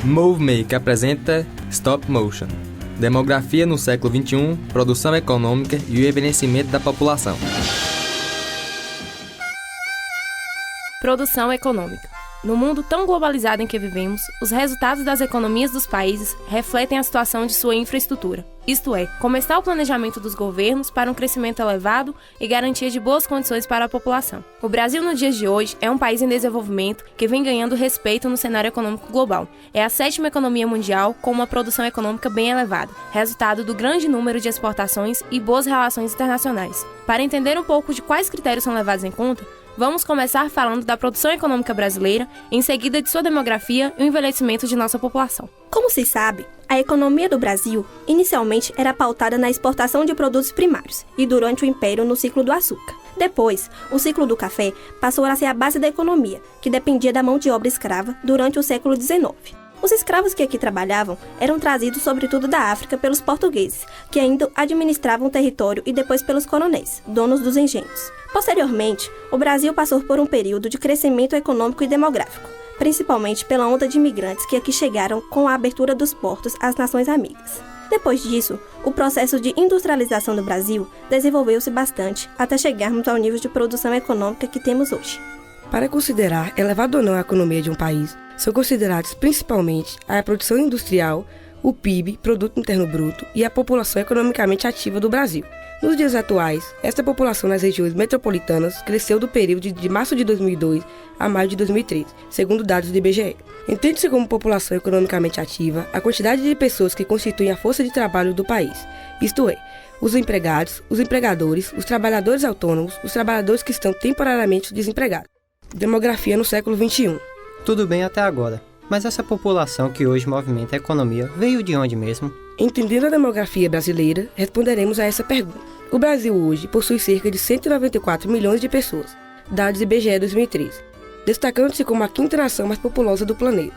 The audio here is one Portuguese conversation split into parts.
Movemake apresenta Stop Motion. Demografia no século XXI, produção econômica e o envelhecimento da população. Produção econômica. No mundo tão globalizado em que vivemos, os resultados das economias dos países refletem a situação de sua infraestrutura. Isto é, como está o planejamento dos governos para um crescimento elevado e garantia de boas condições para a população. O Brasil, nos dias de hoje, é um país em desenvolvimento que vem ganhando respeito no cenário econômico global. É a 7ª economia mundial com uma produção econômica bem elevada, resultado do grande número de exportações e boas relações internacionais. Para entender um pouco de quais critérios são levados em conta, vamos começar falando da produção econômica brasileira, em seguida de sua demografia e o envelhecimento de nossa população. Como se sabe, a economia do Brasil inicialmente era pautada na exportação de produtos primários e durante o Império no ciclo do açúcar. Depois, o ciclo do café passou a ser a base da economia, que dependia da mão de obra escrava durante o século XIX. Os escravos que aqui trabalhavam eram trazidos sobretudo da África pelos portugueses, que ainda administravam o território, e depois pelos coronéis, donos dos engenhos. Posteriormente, o Brasil passou por um período de crescimento econômico e demográfico, principalmente pela onda de imigrantes que aqui chegaram com a abertura dos portos às nações amigas. Depois disso, o processo de industrialização do Brasil desenvolveu-se bastante até chegarmos ao nível de produção econômica que temos hoje. Para considerar elevado ou não a economia de um país, são considerados principalmente a produção industrial, o PIB, Produto Interno Bruto, e a população economicamente ativa do Brasil. Nos dias atuais, esta população nas regiões metropolitanas cresceu do período de março de 2002 a maio de 2013, segundo dados do IBGE. Entende-se como população economicamente ativa a quantidade de pessoas que constituem a força de trabalho do país, isto é, os empregados, os empregadores, os trabalhadores autônomos, os trabalhadores que estão temporariamente desempregados. Demografia no século XXI. Tudo bem até agora, mas essa população que hoje movimenta a economia veio de onde mesmo? Entendendo a demografia brasileira, responderemos a essa pergunta. O Brasil hoje possui cerca de 194 milhões de pessoas, dados IBGE 2013, destacando-se como a 5ª nação mais populosa do planeta.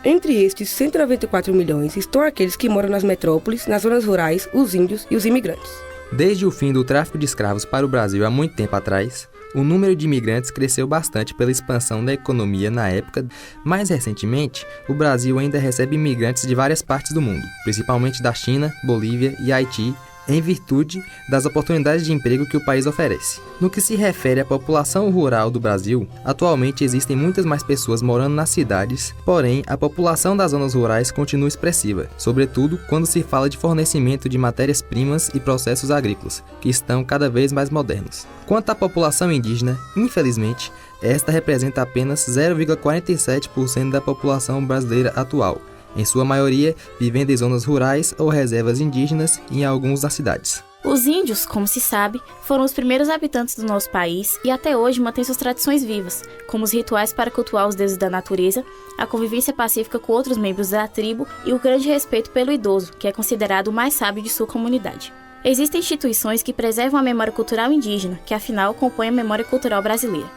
Entre estes 194 milhões estão aqueles que moram nas metrópoles, nas zonas rurais, os índios e os imigrantes. Desde o fim do tráfico de escravos para o Brasil há muito tempo atrás, o número de imigrantes cresceu bastante pela expansão da economia na época. Mais recentemente, o Brasil ainda recebe imigrantes de várias partes do mundo, principalmente da China, Bolívia e Haiti, em virtude das oportunidades de emprego que o país oferece. No que se refere à população rural do Brasil, atualmente existem muitas mais pessoas morando nas cidades, porém a população das zonas rurais continua expressiva, sobretudo quando se fala de fornecimento de matérias-primas e processos agrícolas, que estão cada vez mais modernos. Quanto à população indígena, infelizmente, esta representa apenas 0,47% da população brasileira atual, em sua maioria vivendo em zonas rurais ou reservas indígenas e em algumas das cidades. Os índios, como se sabe, foram os primeiros habitantes do nosso país e até hoje mantêm suas tradições vivas, como os rituais para cultuar os deuses da natureza, a convivência pacífica com outros membros da tribo e o grande respeito pelo idoso, que é considerado o mais sábio de sua comunidade. Existem instituições que preservam a memória cultural indígena, que afinal compõe a memória cultural brasileira.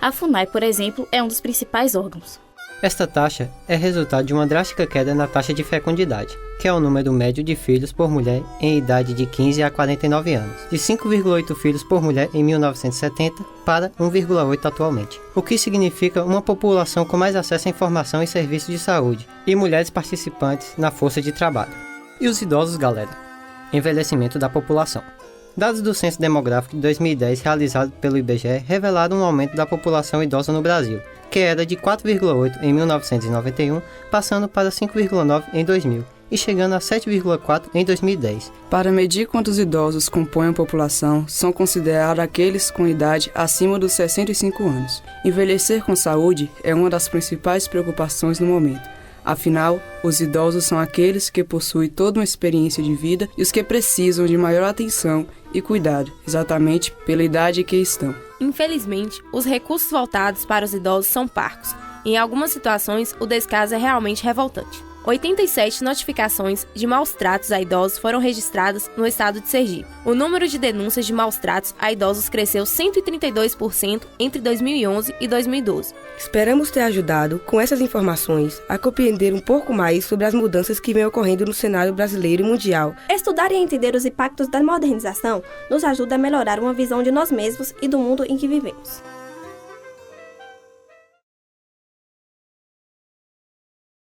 A FUNAI, por exemplo, é um dos principais órgãos. Esta taxa é resultado de uma drástica queda na taxa de fecundidade, que é o número médio de filhos por mulher em idade de 15 a 49 anos, de 5,8 filhos por mulher em 1970 para 1,8 atualmente, o que significa uma população com mais acesso à informação e serviços de saúde, e mulheres participantes na força de trabalho. E os idosos, galera? Envelhecimento da população. Dados do Censo Demográfico de 2010, realizado pelo IBGE, revelaram um aumento da população idosa no Brasil, que era de 4,8 em 1991, passando para 5,9 em 2000 e chegando a 7,4 em 2010. Para medir quantos idosos compõem a população, são considerados aqueles com idade acima dos 65 anos. Envelhecer com saúde é uma das principais preocupações no momento. Afinal, os idosos são aqueles que possuem toda uma experiência de vida e os que precisam de maior atenção e cuidado, exatamente pela idade que estão. Infelizmente, os recursos voltados para os idosos são parcos. Em algumas situações, o descaso é realmente revoltante. 87 notificações de maus-tratos a idosos foram registradas no estado de Sergipe. O número de denúncias de maus-tratos a idosos cresceu 132% entre 2011 e 2012. Esperamos ter ajudado, com essas informações, a compreender um pouco mais sobre as mudanças que vêm ocorrendo no cenário brasileiro e mundial. Estudar e entender os impactos da modernização nos ajuda a melhorar uma visão de nós mesmos e do mundo em que vivemos.